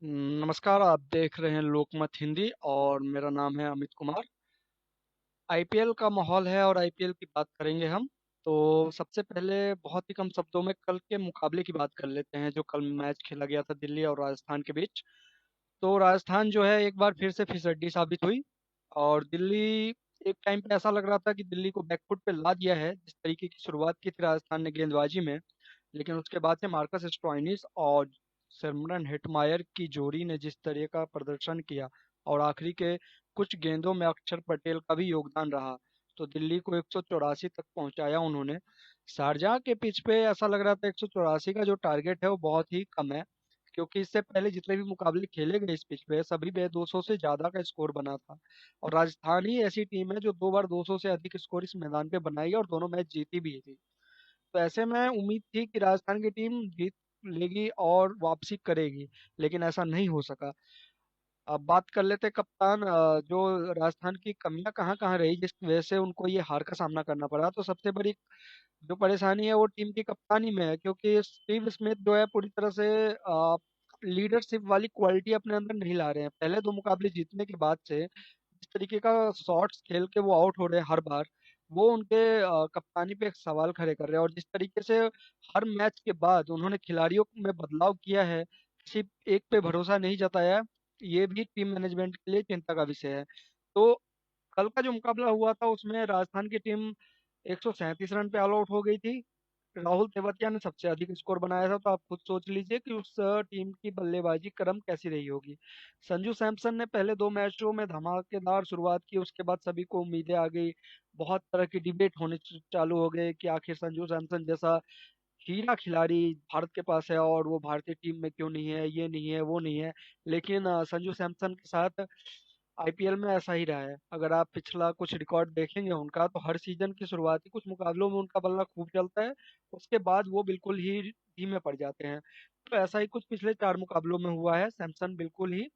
नमस्कार, आप देख रहे हैं लोकमत हिंदी और मेरा नाम है अमित कुमार। आईपीएल का माहौल है और आईपीएल की बात करेंगे हम। तो सबसे पहले बहुत ही कम शब्दों में कल के मुकाबले की बात कर लेते हैं, जो कल मैच खेला गया था दिल्ली और राजस्थान के बीच। तो राजस्थान जो है एक बार फिर से फिसड्डी साबित हुई और दिल्ली, एक टाइम पे ऐसा लग रहा था कि दिल्ली को बैकफुट पे ला दिया है। जिस तरीके की शुरुआत की थी राजस्थान ने गेंदबाजी में, लेकिन उसके बाद से मार्कस स्टोइनिस और सिमरन हेटमायर की जोड़ी ने जिस तरह का प्रदर्शन किया और आखिरी के कुछ गेंदों में अक्षर पटेल का भी योगदान रहा, तो दिल्ली को 184 तक पहुंचाया उन्होंने। शारजाह के पिच पे ऐसा लग रहा था 184 का जो टारगेट है वो बहुत ही कम है, क्योंकि इससे पहले जितने भी मुकाबले खेले गए इस पिच पे सभी पे 200 से ज्यादा का स्कोर बना था। और राजस्थान ही ऐसी टीम है जो 2 बार 200 से अधिक स्कोर इस मैदान पे बनाई है और दोनों मैच जीती भी थी। तो ऐसे में उम्मीद थी कि राजस्थान की टीम जीत लेगी और वापसी करेगी, लेकिन ऐसा नहीं हो सका। अब बात कर लेते हैं कप्तान, जो राजस्थान की कमियां कहाँ कहाँ रही जिस वजह से उनको ये हार का सामना करना पड़ा। तो सबसे बड़ी जो परेशानी है वो टीम की कप्तानी में है, क्योंकि स्टीव स्मिथ जो है पूरी तरह से लीडरशिप वाली क्वालिटी अपने अंदर नहीं ला रहे हैं। पहले 2 मुकाबले जीतने के बाद से जिस तरीके का शॉट्स खेल के वो आउट हो रहे हैं हर बार, वो उनके कप्तानी पे एक सवाल खड़े कर रहे हैं। और जिस तरीके से हर मैच के बाद उन्होंने खिलाड़ियों में बदलाव किया है, किसी एक पे भरोसा नहीं जताया है, ये भी टीम मैनेजमेंट के लिए चिंता का विषय है। तो कल का जो मुकाबला हुआ था उसमें राजस्थान की टीम 137 रन पे ऑल आउट हो गई थी। राहुल तेवतिया ने सबसे अधिक स्कोर बनाया था, तो आप खुद सोच लीजिए कि उस टीम की बल्लेबाजी क्रम कैसी रही होगी। संजू सैमसन ने पहले 2 मैचों में धमाकेदार शुरुआत की, उसके बाद सभी को उम्मीदें आ गई। बहुत तरह की डिबेट होने चालू हो गए कि आखिर संजू सैमसन जैसा हीरा खिलाड़ी भारत के पास है और वो भारतीय टीम में क्यों नहीं है, ये नहीं है, वो नहीं है। लेकिन संजू सैमसन के साथ आईपीएल में ऐसा ही रहा है। अगर आप पिछला कुछ रिकॉर्ड देखेंगे उनका, तो हर सीजन की शुरुआती कुछ मुकाबलों में उनका बल्ला खूब चलता है, उसके बाद वो बिल्कुल ही धीमे पड़ जाते हैं। तो ऐसा ही कुछ पिछले 4 मुकाबलों में हुआ है। सैमसन बिल्कुल ही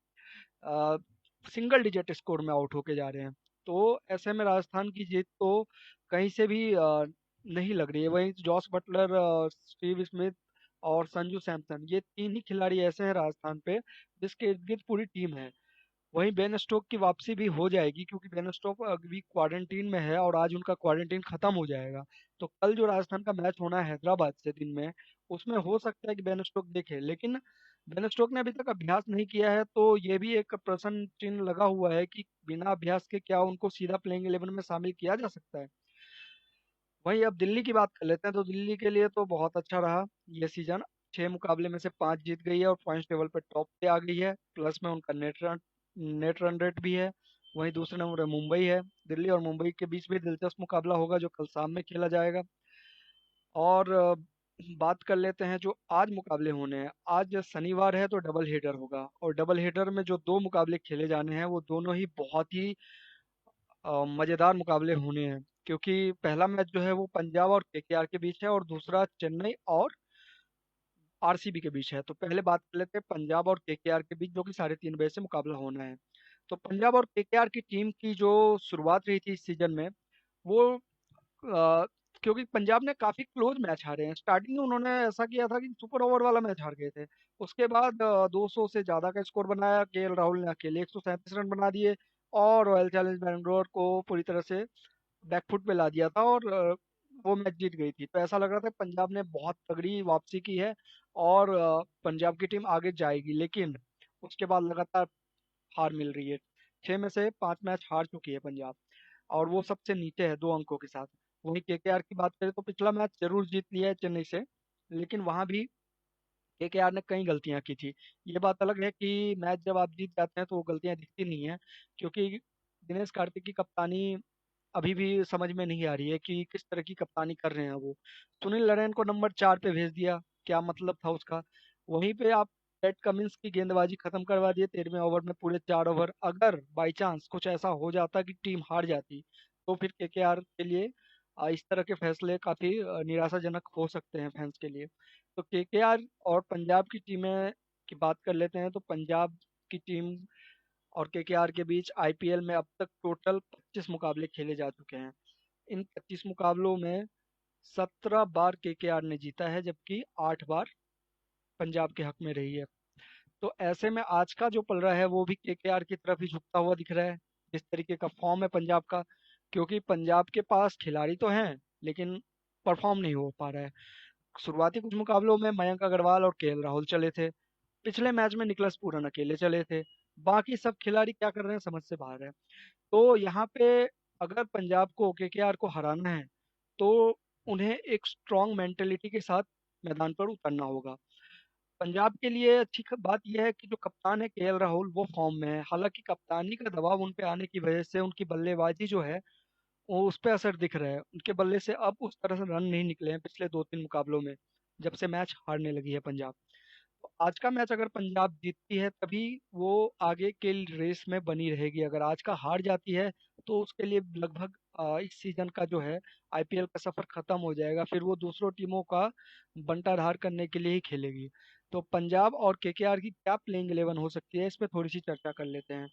सिंगल डिजिट स्कोर में आउट होके जा रहे हैं। तो ऐसे में राजस्थान की जीत तो कहीं से भी नहीं लग रही है। वहीं जॉस बटलर, स्टीव स्मिथ और संजू सैमसन, ये तीन ही खिलाड़ी ऐसे हैं राजस्थान पे जिसके इर्द गिर्द पूरी टीम है। वहीं बेन स्टोक की वापसी भी हो जाएगी, क्योंकि बेन स्टोक अभी क्वारंटीन में है और आज उनका क्वारंटीन खत्म हो जाएगा। तो कल जो राजस्थान का मैच होना है हैदराबाद से दिन में, उसमें हो सकता है कि बेन स्टोक देखे, लेकिन बेन स्टोक ने अभी तक अभ्यास नहीं किया है, तो ये भी एक प्रश्न चिन्ह लगा हुआ है कि बिना अभ्यास के क्या उनको सीधा प्लेइंग 11 में शामिल किया जा सकता है। वहीं अब दिल्ली की बात कर लेते हैं, तो दिल्ली के लिए तो बहुत अच्छा रहा ये सीजन। 6 मुकाबले में से 5 जीत गई है और पॉइंट्स टेबल पे टॉप पे आ गई है। प्लस में उनका नेट रन रेट भी है। वहीं दूसरे नंबर पे मुंबई है। दिल्ली और मुंबई के बीच भी दिलचस्प मुकाबला होगा जो कल शाम में खेला जाएगा। और बात कर लेते हैं जो आज मुकाबले होने हैं। आज शनिवार है तो डबल हेडर होगा, और डबल हेडर में जो 2 मुकाबले खेले जाने हैं वो दोनों ही बहुत ही मज़ेदार मुकाबले होने हैं। क्योंकि पहला मैच जो है वो पंजाब और केकेआर के बीच है और दूसरा चेन्नई और आरसीबी के बीच है। तो पहले बात कर लेते हैं पंजाब और केकेआर के बीच, जो कि 3:30 बजे से मुकाबला होना है। तो पंजाब और केकेआर की टीम की जो शुरुआत रही थी इस सीजन में, वो क्योंकि पंजाब ने काफी क्लोज मैच हारे हैं। स्टार्टिंग में उन्होंने ऐसा किया था कि सुपर ओवर वाला मैच हार गए थे। उसके बाद 200 से ज्यादा का स्कोर बनाया, केएल राहुल ने अकेले 137 रन बना दिए और रॉयल चैलेंज बैंगलोर को पूरी तरह से बैकफुट पे ला दिया था और वो मैच जीत गई थी। तो ऐसा लग रहा था पंजाब ने बहुत तगड़ी वापसी की है और पंजाब की टीम आगे जाएगी, लेकिन उसके बाद लगातार हार मिल रही है। 6 में से 5 मैच हार चुकी है पंजाब और वो सबसे नीचे है 2 अंकों के साथ। वहीं केकेआर की बात करें तो पिछला मैच जरूर जीत लिया है चेन्नई से, लेकिन वहां भी केकेआर ने कई गलतियां की थी। ये बात अलग है कि मैच जब आप जीत जाते हैं तो वो गलतियां दिखती नहीं है, क्योंकि दिनेश कार्तिक की कप्तानी अभी भी समझ में नहीं आ रही है कि किस तरह की कप्तानी कर रहे हैं वो। सुनील नरेन को नंबर 4 पे भेज दिया, क्या मतलब था उसका। वहीं पे आप पैट कमिंस की गेंदबाजी खत्म करवा दिए 13वें ओवर में, पूरे 4 ओवर। अगर बाई चांस कुछ ऐसा हो जाता कि टीम हार जाती, तो फिर केकेआर के लिए इस तरह के फैसले काफी निराशाजनक हो सकते हैं फैंस के लिए। तो केकेआर और पंजाब की टीमें की बात कर लेते हैं। तो पंजाब की टीम और केकेआर के बीच आईपीएल में अब तक टोटल 25 मुकाबले खेले जा चुके हैं। इन 25 मुकाबलों में 17 बार केकेआर ने जीता है, जबकि 8 बार पंजाब के हक में रही है। तो ऐसे में आज का जो पलड़ा है वो भी केकेआर की तरफ ही झुकता हुआ दिख रहा है, जिस तरीके का फॉर्म है पंजाब का। क्योंकि पंजाब के पास खिलाड़ी तो हैं, लेकिन परफॉर्म नहीं हो पा रहा है। शुरुआती कुछ मुकाबलों में मयंक अग्रवाल और केएल राहुल चले थे। पिछले मैच में निकलस पूरन अकेले चले थे। बाकी सब खिलाड़ी क्या कर रहे हैं समझ से बाहर है। तो यहाँ पे अगर पंजाब को केकेआर को हराना है, तो उन्हें एक स्ट्रॉन्ग मेंटेलिटी के साथ मैदान पर उतरना होगा। पंजाब के लिए अच्छी बात यह है कि जो कप्तान है केएल राहुल वो फॉर्म में है। हालांकि कप्तानी का दबाव उन पे आने की वजह से उनकी बल्लेबाजी जो है वो उस पे असर दिख रहा है। उनके बल्ले से अब उस तरह से रन नहीं निकले हैं पिछले 2-3 मुकाबलों में, जब से मैच हारने लगी है पंजाब। तो आज का मैच अगर पंजाब जीतती है तभी वो आगे के रेस में बनी रहेगी। अगर आज का हार जाती है तो उसके लिए लगभग इस सीजन का जो है आईपीएल का सफर खत्म हो जाएगा। फिर वो दूसरों टीमों का बंटाधार करने के लिए ही खेलेगी। तो पंजाब और केकेआर की क्या प्लेइंग 11 हो सकती है, इस पे थोड़ी सी चर्चा कर लेते हैं।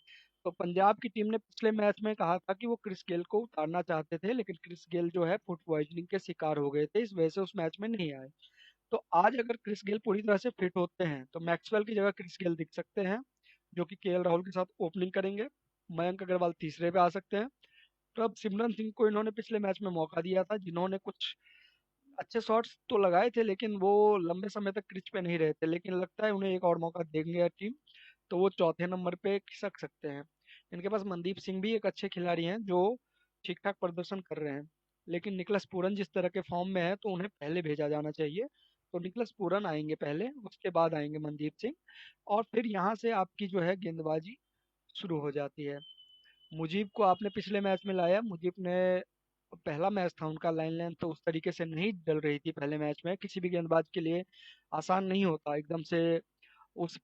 तो पंजाब की टीम ने पिछले मैच में कहा था कि वो क्रिस गेल को उतारना चाहते थे, लेकिन क्रिस गेल जो है फुट पॉइजनिंग के शिकार हो गए थे, इस वजह से उस मैच में नहीं आए। तो आज अगर क्रिस गेल पूरी तरह से फिट होते हैं तो मैक्सवेल की जगह क्रिस गेल दिख सकते हैं, जो कि केएल राहुल के साथ ओपनिंग करेंगे। मयंक अग्रवाल तीसरे पे आ सकते हैं। तो अब सिमरन सिंह को इन्होंने पिछले मैच में मौका दिया था, जिन्होंने कुछ अच्छे शॉट्स तो लगाए थे, लेकिन वो लंबे समय तक क्रिच पे नहीं रहे थे। लेकिन लगता है उन्हें एक और मौका देंगे टीम, तो वो चौथे नंबर पे खिसक सकते हैं। इनके पास मनदीप सिंह भी एक अच्छे खिलाड़ी हैं जो ठीक ठाक प्रदर्शन कर रहे हैं। लेकिन निकलस पूरन जिस तरह के फॉर्म में है तो उन्हें पहले भेजा जाना चाहिए। तो निकलस पूरन आएंगे पहले, उसके बाद आएंगे मनदीप सिंह, और फिर यहाँ से आपकी जो है गेंदबाजी शुरू हो जाती है। मुजीब को आपने पिछले मैच में लाया। मुजीब ने पहला मैच था उनका, लाइन लेंथ तो उस तरीके से नहीं डल रही थी पहले मैच में। किसी भी गेंदबाज के लिए आसान नहीं होता एकदम से उस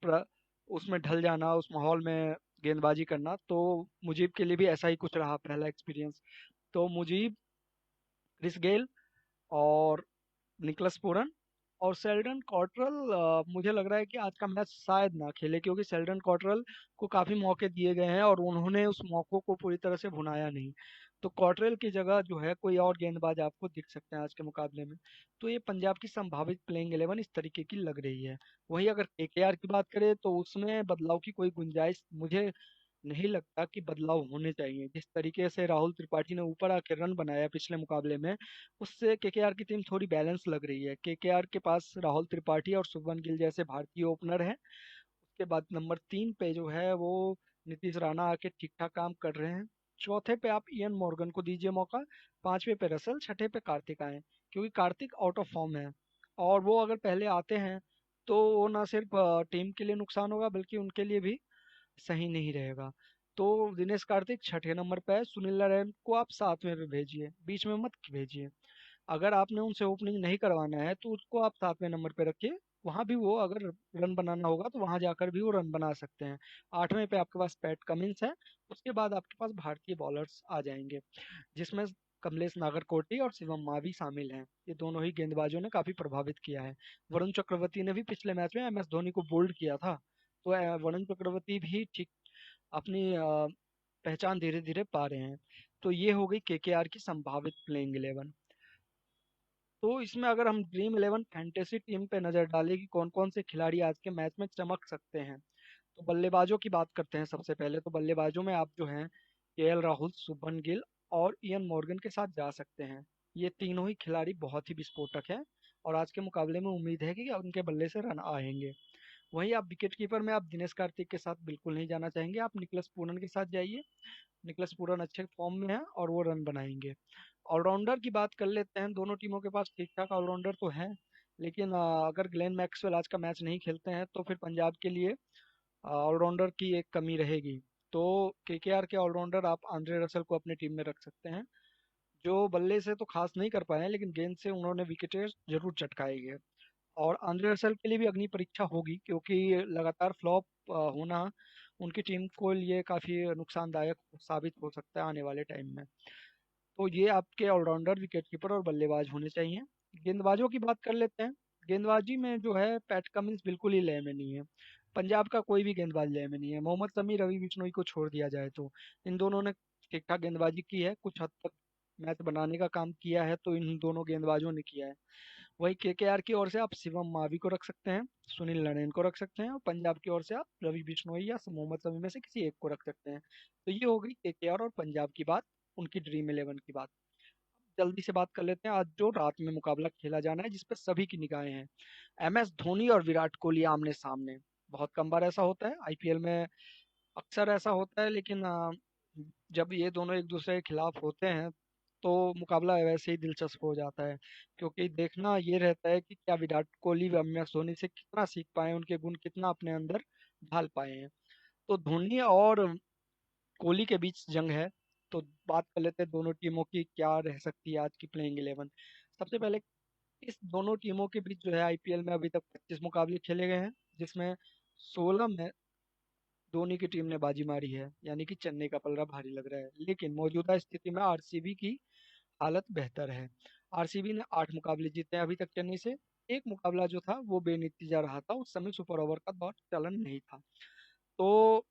उसमें ढल जाना, उस माहौल में गेंदबाजी करना। तो मुजीब के लिए भी ऐसा ही कुछ रहा पहला एक्सपीरियंस। तो मुजीब, क्रिस गेल और निकलस पूरन और सेल्डन कॉटरल, मुझे लग रहा है कि आज का मैच शायद ना खेले, क्योंकि सेल्डन कॉटरल को काफी मौके दिए गए हैं और उन्होंने उस मौकों को पूरी तरह से भुनाया नहीं। तो कॉटरल की जगह जो है कोई और गेंदबाज आपको दिख सकते हैं आज के मुकाबले में। तो ये पंजाब की संभावित प्लेइंग 11 इस तरीके की लग रही है। वहीं अगर केकेआर की बात करें तो उसमें बदलाव की कोई गुंजाइश मुझे नहीं लगता कि बदलाव होने चाहिए। जिस तरीके से राहुल त्रिपाठी ने ऊपर आके रन बनाया पिछले मुकाबले में, उससे केकेआर की टीम थोड़ी बैलेंस लग रही है। केकेआर के पास राहुल त्रिपाठी और शुभमन गिल जैसे भारतीय ओपनर हैं। उसके बाद नंबर 3 पे जो है वो नीतीश राणा आके ठीक ठाक काम कर रहे हैं। चौथे पे आप इयन मॉर्गन को दीजिए मौका। पांचवे पे रसल, छठे पे कार्तिक आए, क्योंकि कार्तिक आउट ऑफ फॉर्म है। और वो अगर पहले आते हैं तो वो ना सिर्फ टीम के लिए नुकसान होगा, बल्कि उनके लिए भी सही नहीं रहेगा। तो दिनेश कार्तिक छठे नंबर पे है। सुनील नारायण को आप सातवें पे भेजिए, बीच में मत भेजिए। अगर आपने उनसे ओपनिंग नहीं करवाना है तो उसको आप सातवें नंबर पे रखिए। वहां भी वो अगर रन बनाना होगा तो वहां जाकर भी वो रन बना सकते हैं। आठवें पे आपके पास पैट कमिंस है। उसके बाद आपके पास भारतीय बॉलर्स आ जाएंगे, जिसमें कमलेश नागरकोटी और शिवम मावी शामिल हैं। ये दोनों ही गेंदबाजों ने काफी प्रभावित किया है। वरुण चक्रवर्ती ने भी पिछले मैच में एमएस धोनी को बोल्ड किया था। तो वरुण चक्रवर्ती भी ठीक अपनी पहचान धीरे धीरे पा रहे हैं। तो ये हो गई केकेआर की संभावित प्लेइंग 11। तो इसमें अगर हम ड्रीम 11 फैंटेसी टीम पे नजर डालें कि कौन कौन से खिलाड़ी आज के मैच में चमक सकते हैं, तो बल्लेबाजों की बात करते हैं। सबसे पहले तो बल्लेबाजों में आप जो हैं केएल राहुल, शुभमन गिल और इयन मॉर्गन के साथ जा सकते हैं। ये तीनों ही खिलाड़ी बहुत ही विस्फोटक हैं और आज के मुकाबले में उम्मीद है कि उनके बल्ले से रन आएंगे। वहीं आप विकेट कीपर में आप दिनेश कार्तिक के साथ बिल्कुल नहीं जाना चाहेंगे, आप निकलस पूरन के साथ जाइए। निकलस पूरन अच्छे फॉर्म में है और वो रन बनाएंगे। ऑलराउंडर की बात कर लेते हैं। दोनों टीमों के पास ठीक ठाक ऑलराउंडर तो हैं, लेकिन अगर ग्लेन मैक्सवेल आज का मैच नहीं खेलते हैं तो फिर पंजाब के लिए ऑलराउंडर की एक कमी रहेगी। तो केकेआर के ऑलराउंडर आप आंद्रे रसल को अपनी टीम में रख सकते हैं, जो बल्ले से तो खास नहीं कर पाए हैं, लेकिन गेंद से उन्होंने विकेटें जरूर चटकाई है। और आंद्रे रसल के लिए भी अग्नि परीक्षा होगी, क्योंकि लगातार फ्लॉप होना उनकी टीम को लिए काफ़ी नुकसानदायक साबित हो सकता है आने वाले टाइम में। तो ये आपके ऑलराउंडर, विकेट कीपर और बल्लेबाज होने चाहिए। गेंदबाजों की बात कर लेते हैं। गेंदबाजी में जो है पैट कमिंस बिल्कुल ही लय में नहीं है। पंजाब का कोई भी गेंदबाज लय में नहीं है, मोहम्मद शमी, रवि बिश्नोई को छोड़ दिया जाए तो। इन दोनों ने ठीक ठाक गेंदबाजी की है, कुछ हद तक मैच बनाने का काम किया है तो इन दोनों गेंदबाजों ने किया है। वही केकेआर की ओर से आप शिवम मावी को रख सकते हैं, सुनील नरेन को रख सकते हैं, और पंजाब की ओर से आप रवि बिश्नोई या मोहम्मद शमी में से किसी एक को रख सकते हैं। तो ये हो गई केकेआर और पंजाब की बात, उनकी ड्रीम 11 की बात। जल्दी से बात कर लेते हैं आज जो रात में मुकाबला खेला जाना है, जिस पर सभी की निगाहें हैं। एमएस धोनी और विराट कोहली आमने सामने। बहुत कम बार ऐसा होता है आईपीएल में, अक्सर ऐसा होता है, लेकिन जब ये दोनों एक दूसरे के खिलाफ होते हैं तो मुकाबला वैसे ही दिलचस्प हो जाता है, क्योंकि देखना ये रहता है कि क्या विराट कोहली व एम एस धोनी से कितना सीख पाए, उनके गुण कितना अपने अंदर ढाल पाए हैं। तो धोनी और कोहली के बीच जंग है। तो बात कर लेते हैं दोनों टीमों की क्या रह सकती है आज की प्लेइंग 11। सबसे पहले इस दोनों टीमों के बीच जो है आईपीएल में अभी तक 25 मुकाबले खेले गए हैं, जिसमें 16 में धोनी की टीम ने बाजी मारी है, यानी कि चेन्नई का पलड़ा भारी लग रहा है। लेकिन मौजूदा स्थिति में आरसीबी की हालत बेहतर है। आरसीबी ने 8 मुकाबले जीते हैं अभी तक चेन्नई से। एक मुकाबला जो था वो बेनतीजा रहा था, उस समय सुपर ओवर का दौर चलन नहीं था। तो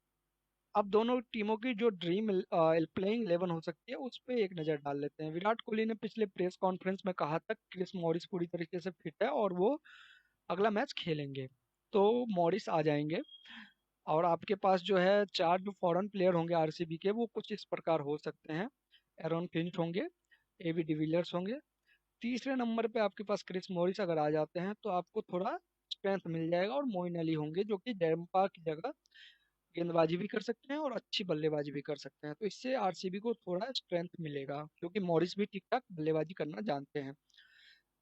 अब दोनों टीमों की जो ड्रीम प्लेइंग 11 हो सकती है उस पे एक नज़र डाल लेते हैं। विराट कोहली ने पिछले प्रेस कॉन्फ्रेंस में कहा था क्रिस मॉरिस पूरी तरीके से फिट है और वो अगला मैच खेलेंगे। तो मॉरिस आ जाएंगे, और आपके पास जो है चार जो फॉरेन प्लेयर होंगे आरसीबी के, वो कुछ इस प्रकार हो सकते हैं। एरॉन फिंच होंगे, एबी डिविलियर्स होंगे। तीसरे नंबर पे आपके पास क्रिस मॉरिस अगर आ जाते हैं तो आपको थोड़ा स्ट्रेंथ मिल जाएगा, और मोइन अली होंगे जो कि डेम्पा की जगह गेंदबाजी भी कर सकते हैं और अच्छी बल्लेबाजी भी कर सकते हैं। तो इससे आरसीबी को थोड़ा स्ट्रेंथ मिलेगा, क्योंकि मॉरिस भी ठीक ठाक बल्लेबाजी करना जानते हैं।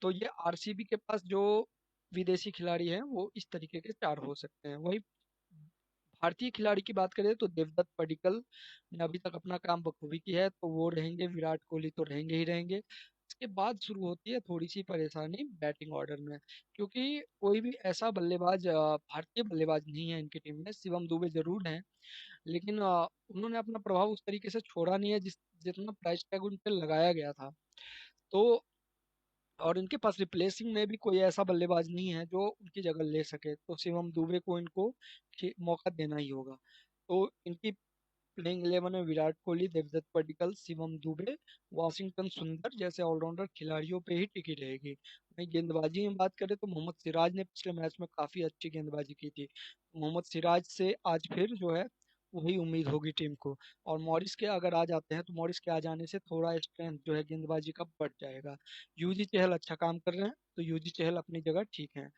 तो ये आरसीबी के पास जो विदेशी खिलाड़ी हैं वो इस तरीके के चार हो सकते हैं। वही भारतीय खिलाड़ी की बात करें तो देवदत्त पडिक्कल ने अभी तक अपना काम बखूबी किया है, तो वो रहेंगे। विराट कोहली तो रहेंगे ही रहेंगे। इसके बाद शुरू होती है थोड़ी सी परेशानी बैटिंग ऑर्डर में, क्योंकि कोई भी ऐसा बल्लेबाज भारतीय बल्लेबाज नहीं है इनकी टीम में। शिवम दुबे जरूर हैं, लेकिन उन्होंने अपना प्रभाव उस तरीके से छोड़ा नहीं है जितना प्राइस टैग उन पे लगाया गया था। तो और इनके पास रिप्लेसिंग में भी कोई ऐसा बल्लेबाज नहीं है जो उनकी जगह ले सके, तो शिवम दुबे को इनको मौका देना ही होगा। तो इनकी प्लेइंग 11 में विराट कोहली, देवदत्त पडिक्कल, शिवम दुबे, वाशिंगटन सुंदर जैसे ऑलराउंडर खिलाड़ियों पे ही टिकी रहेगी। वहीं गेंदबाजी में बात करें तो मोहम्मद सिराज ने पिछले मैच में काफी अच्छी गेंदबाजी की थी। मोहम्मद सिराज से आज फिर जो है वही उम्मीद होगी टीम को। और मॉरिस के अगर आ जाते हैं तो मॉरिस के आ जाने से थोड़ा स्ट्रेंथ जो है गेंदबाजी का बढ़ जाएगा। यूजी चहल अच्छा काम कर रहे हैं, तो यूजी चहल अपनी जगह ठीक है।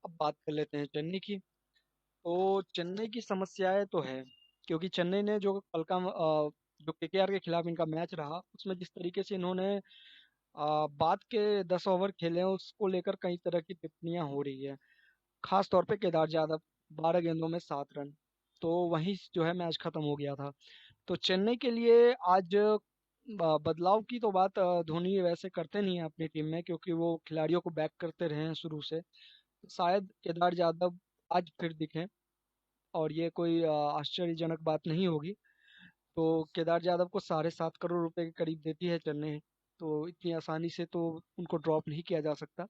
अब बात कर लेते हैं चेन्नई की। तो चेन्नई की समस्याएं तो है, क्योंकि चेन्नई ने जो कल का जो केकेआर के खिलाफ इनका मैच रहा उसमें जिस तरीके से इन्होंने बाद के 10 ओवर खेले हैं उसको लेकर कई तरह की टिप्पणियां हो रही है। खास तौर पे केदार जाधव, 12 गेंदों में 7 रन, तो वहीं जो है मैच खत्म हो गया था। तो चेन्नई के लिए आज बदलाव की तो बात धोनी वैसे करते नहीं है अपनी टीम में, क्योंकि वो खिलाड़ियों को बैक करते रहे हैं शुरू से। तो शायद केदार जाधव आज फिर दिखें, और ये कोई आश्चर्यजनक बात नहीं होगी। तो केदार जाधव को 7.5 करोड़ रुपए के करीब देती है चेन्नई, तो इतनी आसानी से तो उनको ड्रॉप नहीं किया जा सकता।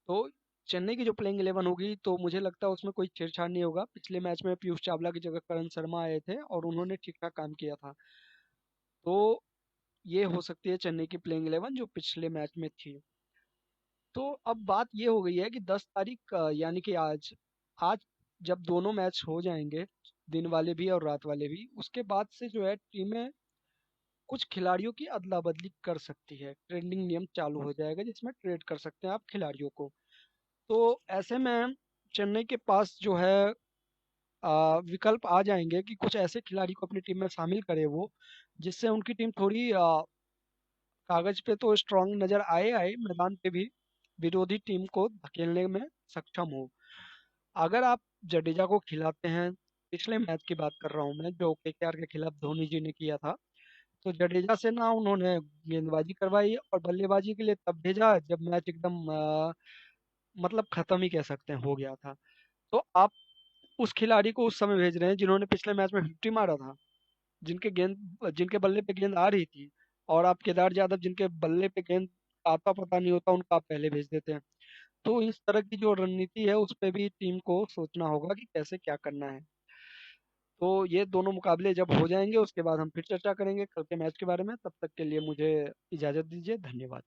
तो चेन्नई की जो प्लेइंग 11 होगी तो मुझे लगता है उसमें कोई छेड़छाड़ नहीं होगा। पिछले मैच में पीयूष चावला की जगह करण शर्मा आए थे और उन्होंने ठीक ठाक काम किया था। तो ये हो सकती है चेन्नई की प्लेइंग 11 जो पिछले मैच में थी। तो अब बात ये हो गई है कि 10 तारीख यानी कि आज आज जब दोनों मैच हो जाएंगे, दिन वाले भी और रात वाले भी, उसके बाद से जो है टीमें कुछ खिलाड़ियों की अदला बदली कर सकती है। ट्रेंडिंग नियम चालू हो जाएगा जिसमें ट्रेड कर सकते हैं आप खिलाड़ियों को। तो ऐसे में चेन्नई के पास जो है विकल्प आ जाएंगे कि कुछ ऐसे खिलाड़ी को अपनी टीम में शामिल करे वो, जिससे उनकी टीम थोड़ी कागज पे तो स्ट्रांग नजर आए आए मैदान पे भी विरोधी टीम को धकेलने में सक्षम हो। अगर आप जडेजा को खिलाते हैं, पिछले मैच की बात कर रहा हूँ मैं जो केकेआर के खिलाफ धोनी जी ने किया था, तो जडेजा से ना उन्होंने गेंदबाजी करवाई और बल्लेबाजी के लिए तब भेजा जब मैच एकदम मतलब खत्म ही कह सकते हैं हो गया था। तो आप उस खिलाड़ी को उस समय भेज रहे हैं जिन्होंने पिछले मैच में 50 मारा था, जिनके बल्ले पे गेंद आ रही थी, और आप केदार जाधव जिनके बल्ले पे गेंद आता पता नहीं होता उनको आप पहले भेज देते हैं। तो इस तरह की जो रणनीति है उस पे भी टीम को सोचना होगा कि कैसे क्या करना है। तो ये दोनों मुकाबले जब हो जाएंगे उसके बाद हम फिर चर्चा करेंगे कल के मैच के बारे में। तब तक के लिए मुझे इजाजत दीजिए, धन्यवाद।